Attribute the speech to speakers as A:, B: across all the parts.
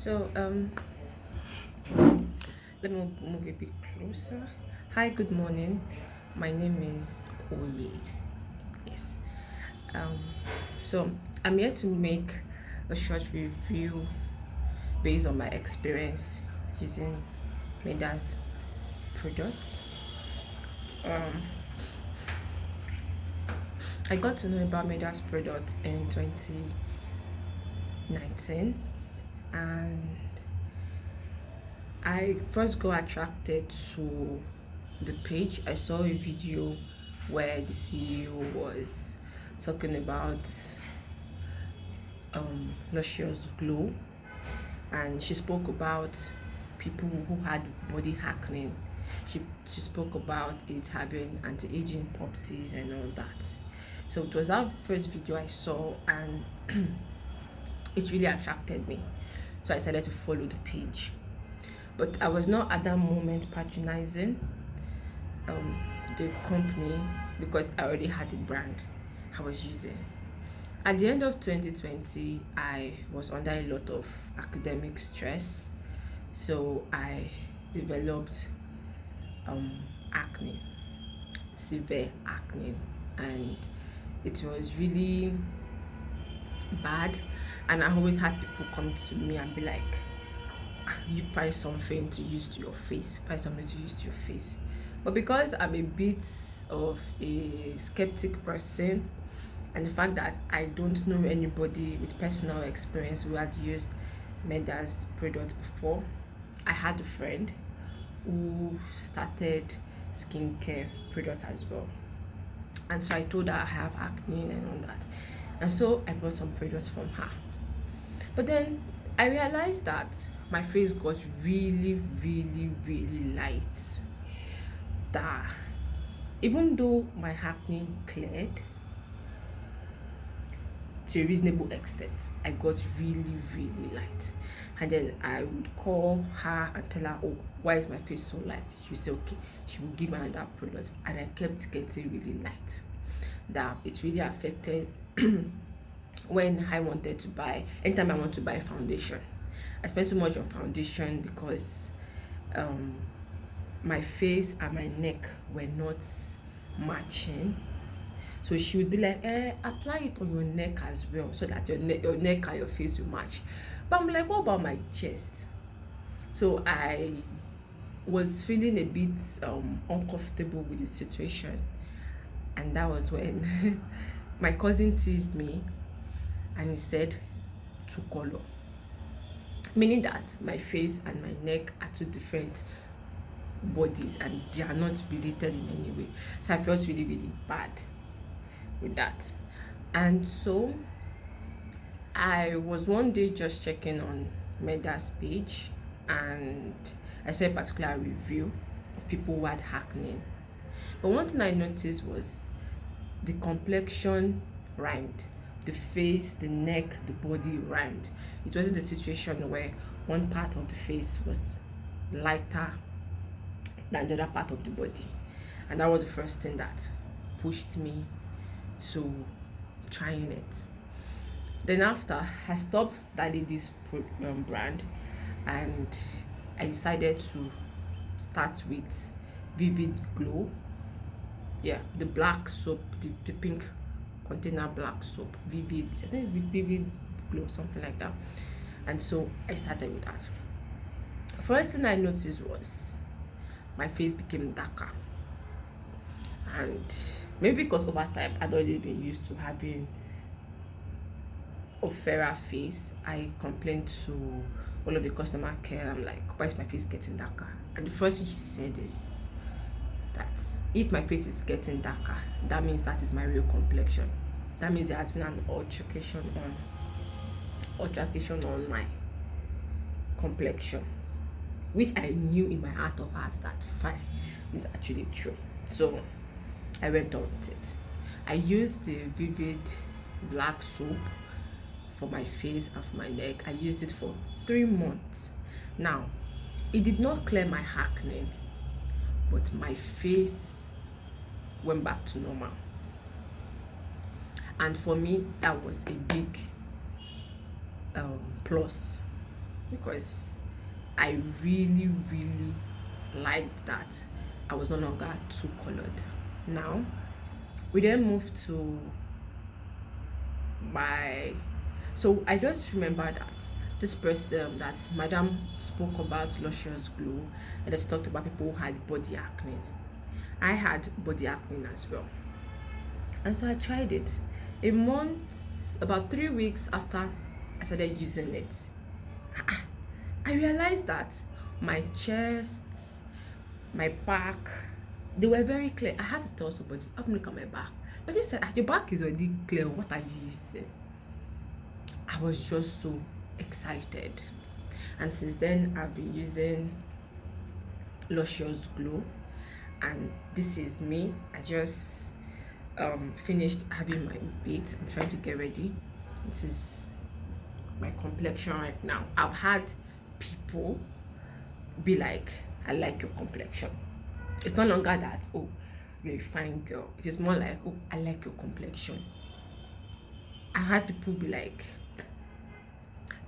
A: So let me move a bit closer. Hi, good morning. My name is Oye. Yes. Um, so I'm here to make a short review based on my experience using Medas products. Um, I got to know about Medas products in 2019, and I first got attracted to the page. I saw a video where the CEO was talking about Luscious glow, and she spoke about people who had body acne. She spoke about it having anti-aging properties and all that. So it was that first video I saw, and it really attracted me. So I decided to follow the page. But I was not at that moment patronizing the company because I already had a brand I was using. At the end of 2020, I was under a lot of academic stress, so I developed acne, severe acne, and it was really bad. And I always had people come to me and be like, you find something to use to your face, find something to use to your face. But because I'm a bit of a skeptic person, and the fact that I don't know anybody with personal experience who had used Meda's product before, I had a friend who started skincare product as well. And so I told her I have acne and all that. And so I bought some products from her. But then I realized that my face got really, really, really light. That even though my acne cleared to a reasonable extent, I got really, really light. And then I would call her and tell her, oh, why is my face so light? She would say, okay. She would give me another product. And I kept getting really light. That it really affected when I wanted to buy, anytime I want to buy foundation. I spent so much on foundation because my face and my neck were not matching. So she would be like, apply it on your neck as well so that your neck and your face will match. But I'm like, what about my chest? So I was feeling a bit uncomfortable with the situation. And that was when my cousin teased me and he said two color, meaning that my face and my neck are two different bodies and they are not related in any way. So I felt really, really bad with that. And so I was one day just checking on Meda's page, and I saw a particular review of people who had acne. But one thing I noticed was the complexion rhymed, the face, the neck, the body rhymed. It wasn't a situation where one part of the face was lighter than the other part of the body. And that was the first thing that pushed me to trying it. Then after, I stopped that lady's brand, and I decided to start with Vivid Glow. Yeah, the black soap, the pink container black soap, Vivid, I think Vivid Glow, something like that. And so I started with that. First thing I noticed was my face became darker, and maybe because over time I'd already been used to having a fairer face, I complained to all of the customer care. I'm like, why is my face getting darker? And the first thing she said is that if my face is getting darker, that means that is my real complexion. That means there has been an altercation on my complexion, which I knew in my heart of hearts that fine is actually true. So I went on with it. I used the Vivid black soap for my face and for my neck. I used it for 3 months. Now, it did not clear my acne, but my face went back to normal. And for me, that was a big plus. because I really, really liked that I was no longer too colored. Now, we then moved to my, so I just remember that this person that Madam spoke about Luscious Glow, and just talked about people who had body acne. I had body acne as well. And so I tried it. A month, about 3 weeks after I started using it, I realized that my chest, my back, they were very clear. I had to tell somebody, "Help me look at my back." But she said, "Ah, your back is already clear. What are you using?" I was just so excited. And since then, I've been using Luscious Glow. And this is me. I just finished having my bath. I'm trying to get ready. This is my complexion right now. I've had people be like, "I like your complexion." It's no longer that, "Oh, you're a fine girl." It is more like, "Oh, I like your complexion." I've had people be like,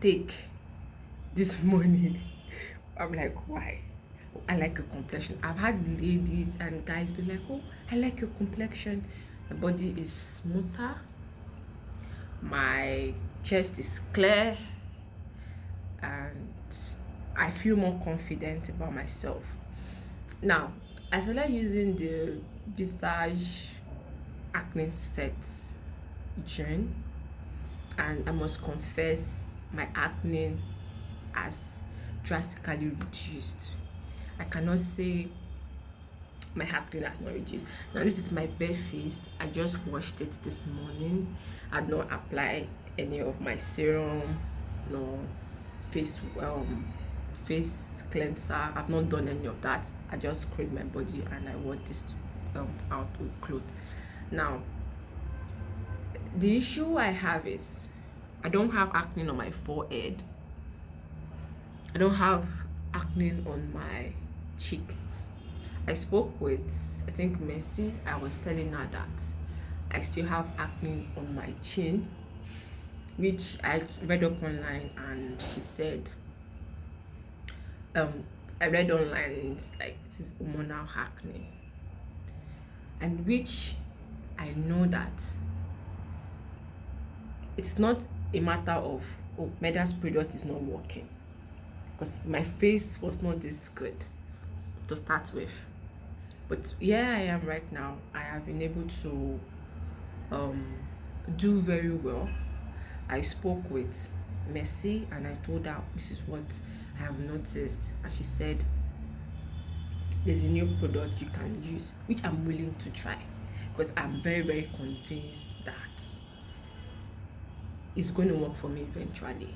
A: "Take this money." I'm like, "Why?" "Oh, I like your complexion." I've had ladies and guys be like, "Oh, I like your complexion. My body is smoother, my chest is clear, and I feel more confident about myself." Now, I started using the Visage acne set June, and I must confess my acne has drastically reduced. I cannot say my acne has not reduced. Now this is my bare face. I just washed it this morning. I did not apply any of my serum, no face face cleanser. I've not done any of that. I just scrubbed my body and I wore this out with clothes. Now the issue I have is I don't have acne on my forehead. I don't have acne on my cheeks. I spoke with, I think, Mercy. I was telling her that I still have acne on my chin, which I read up online, and she said, I read online, it's like it is hormonal acne, and which I know that it's not a matter of, "Oh, Medas product is not working," because my face was not this good to start with. But here I am right now. I have been able to do very well. I spoke with Mercy and I told her this is what I have noticed, and she said there's a new product you can use, which I'm willing to try, because I'm very, very convinced that it's going to work for me eventually.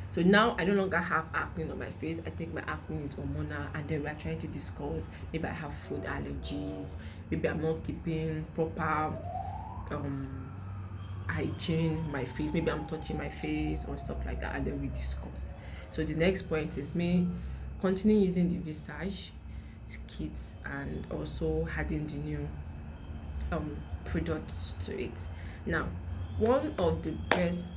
A: So now I no longer have acne on my face. I think my acne is hormonal, and then we're trying to discuss maybe I have food allergies, maybe I'm not keeping proper hygiene my face, maybe I'm touching my face or stuff like that, and then we discussed. So the next point is me continue using the Visage kits and also adding the new products to it. Now, one of the best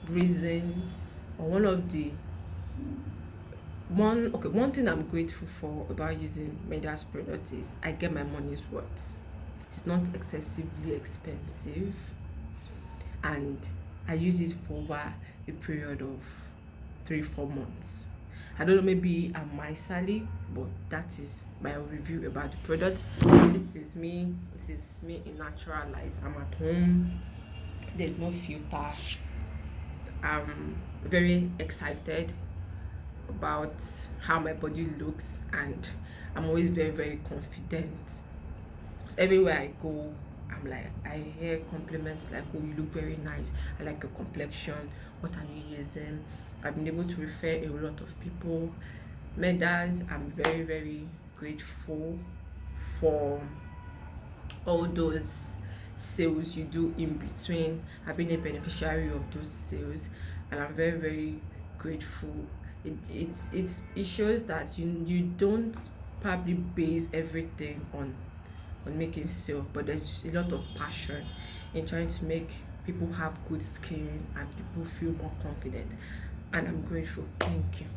A: reasons, or one thing I'm grateful for about using Medas products is I get my money's worth. It's not excessively expensive, and I use it for over a period of 3-4 months. I don't know, maybe I'm miserly, but that is my review about the product. This is me in natural light. I'm at home, there's no filter. I'm very excited about how my body looks, and I'm always very, very confident, because everywhere I go, I'm like, I hear compliments like, "Oh, you look very nice. I like your complexion. What are you using?" I've been able to refer a lot of people. Medas, I'm very, very grateful for all those sales you do in between. I've been a beneficiary of those sales, and I'm very, very grateful. It shows that you don't probably base everything on making sale, but there's a lot of passion in trying to make people have good skin and people feel more confident. And I'm grateful. Thank you.